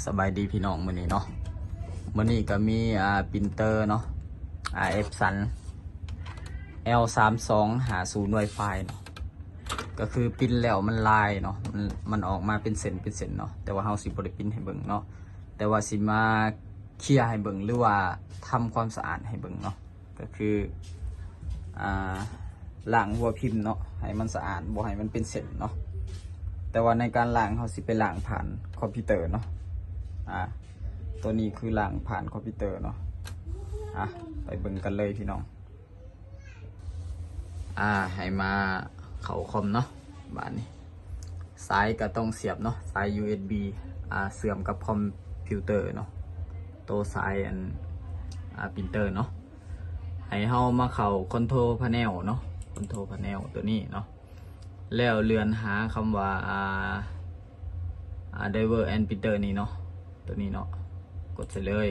สบายดีพี่น้องมื้อนี้เนาะมื้อนี้ก็มีปรินเตอร์เนาะEpson L3250 Wi-Fi เนาะก็คือปริ้นแล้วมันลายเนาะมันออกมาเป็นเส้นเนาะแต่ว่าเฮาสิบ่ได้ปริ้นให้เบิ่งเนาะแต่ว่าสิมาเคลียร์ให้เบิ่งหรือว่าทำความสะอาดให้เบิ่งเนาะก็คือล้างหัวพิมพ์เนาะให้มันสะอาดบ่ให้มันเป็นเส้นเนาะแต่ว่าในการล้างเขาสิไปล้างผ่านคอมพิวเตอร์เนาะตัวนี้คือล้างผ่านคอมพิวเตอร์เนาะไปเบิ่งกันเลยพี่น้องให้มาเข้าคอมเนาะบ้านนี้สายก็ต้องเสียบเนาะสาย USB เสื่อมกับคอมพิวเตอร์เนาะตัวสายปรินเตอร์เนาะให้เฮามาเข้าคอนโทรลพาเนลเนาะคอนโทรลพาเนลตัวนี้เนาะแล้วเลื่อนหาคำว่าdriver and printer นี่เนาะตัวนี้เนาะกดใส่เลย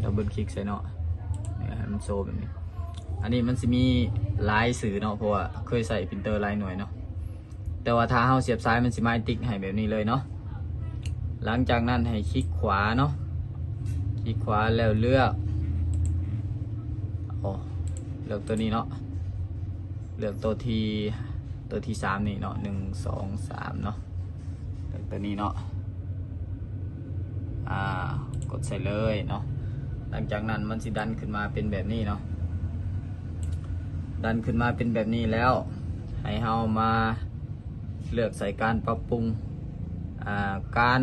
ดับเบิลคลิกใส่เนาะเนี่ยให้มันโชว์แบบนี้อันนี้มันจะมีลายสื่อเนาะเพราะว่าเคยใส่ปรินเตอร์ลายหน่วยเนาะแต่ว่าถ้าเราเสียบซ้ายมันจะไม่ติ๊กให้แบบนี้เลยเนาะหลังจากนั้นให้คลิกขวาเนาะคลิกขวาแล้วเลือกตัวนี้เนาะเลือกตัวที่3นี่เนาะ1 2 3เนาะเลือกตัวนี้เนาะกดใส่เลยเนาะหลังจากนั้นมันสิดันขึ้นมาเป็นแบบนี้เนาะดันขึ้นมาเป็นแบบนี้แล้วให้เฮามาเลือกใส่การปรับปรุงการ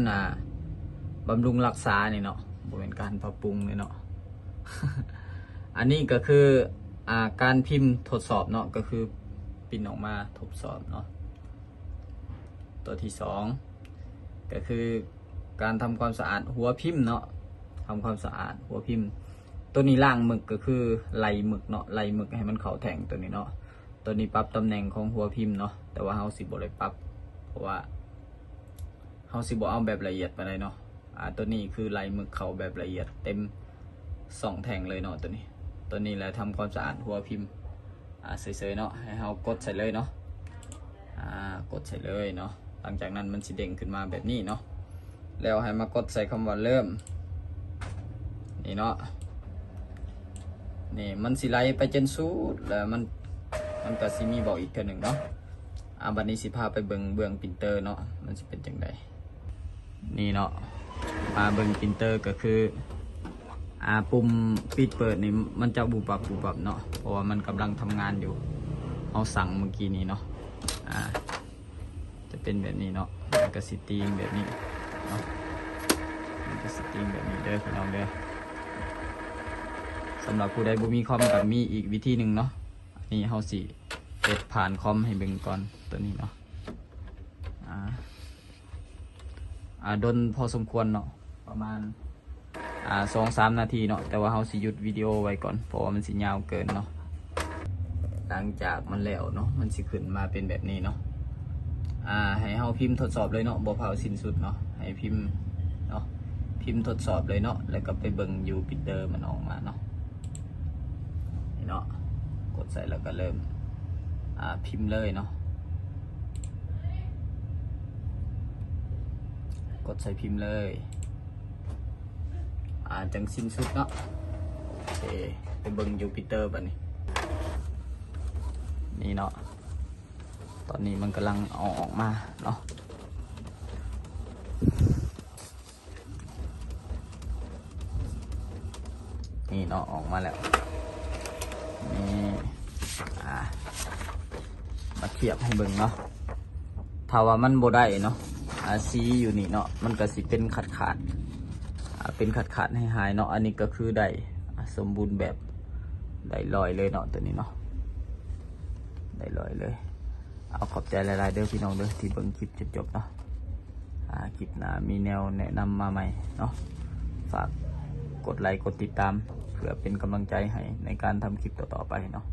บำรุงรักษานี่เนาะบ่เป็นการปรับปรุงนี่เนาะ อันนี้ก็คือการพิมพ์ทดสอบเนาะก็คือพิมพ์ออกมาทดสอบเนาะตัวที่2ก็คือการทำความสะอาดหัวพิมพ์เนาะทำความสะอาดหัวพิมพ์ตัวนี้ล่างหมึกก็คือไล่หมึกเนาะไล่หมึกให้มันเข้าแท่งตัวนี้เนาะตัวนี้ปรับตำแหน่งของหัวพิมพ์เนาะแต่ว่าเฮาสิบ่ได้ปรับเพราะว่าเฮาสิบ่เอาแบบละเอียดไปเลยเนาะตัวนี้คือไล่หมึกเข้าแบบละเอียดเต็ม2แท่งเลยเนาะตัวนี้แหละทำความสะอาดหัวพิมพ์เฉยๆเนาะให้เรากดใส่เลยเนาะกดใส่เลยเนาะหลังจากนั้นมันสิเด้งขึ้นมาแบบนี้เนาะแล้วให้มากดใส่คำว่าเริ่มนี่เนาะนี่มันสิไล่ไปจนสุดแล้วมันก็สิมีบอกอีกเท่านึงเนาะบัดนี้สิพาไปเบิ่งปรินเตอร์เนาะมันสิเป็นจังไดนี่เนาะมาเบิ่งปรินเตอร์ก็คือปุ่มปิดเปิดนี่มันจะบูบับเนาะเพราะว่ามันกำลังทำงานอยู่เอาสั่งเมื่อกี้นี้เนาะจะเป็นแบบนี้เนาะมันก็สิตีงแบบนี้เนาะมันก็สิตีงแบบนี้เด้อพี่น้องเด้อสำหรับผู้ใดบ่มีคอมก็มีอีกวิธีหนึ่งเนาะนี่เฮาสิเปิดผ่านคอมให้เบิ่งก่อนตัวนี้เนาะดนพอสมควรเนาะประมาณ2-3 นาทีเนาะแต่ว่าเฮาสิหยุดวิดีโอไว้ก่อนเพราะว่ามันสิยาวเกินเนาะหลังจากมันแล้วเนาะมันสิขึ้นมาเป็นแบบนี้เนาะให้เฮาพิมพ์ทดสอบเลยเนาะบ่เผาสิ้นสุดเนาะให้พิมพ์เนาะพิมพ์ทดสอบเลยเนาะแล้วก็ไปเบิ่งอยู่ปรินเตอร์มันออกมาเนาะนี่เนาะกดใส่แล้วก็เริ่มพิมพ์เลยเนาะกดใส่พิมพ์เลยจังสิ้นสุดเนาะโอเคไปเบิ่งยูปิเตอร์บัดนี้นี่เนาะตอนนี้มันกำลังออกมาเนาะนี่เนาะออกมาแล้วนี่มาเทียบให้เบิ่งเนาะถ้าว่ามันบ่ได้เนาะสีอยู่นี่เนาะมันก็สิเป็นขาดเป็นขาดให้หายเนาะอันนี้ก็คือได้สมบูรณ์แบบได้ลอยเลยเนาะตัวนี้เนาะได้ลอยเลยเอาขอบใจหลายๆเด้อพี่น้องเด้อที่เบิ่งคลิปจนจบเนาะคลิปหน้ามีแนวแนะนำมาใหม่เนาะฝากกดไลค์กดติดตามเพื่อเป็นกำลังใจให้ในการทำคลิปต่อๆไปเนาะ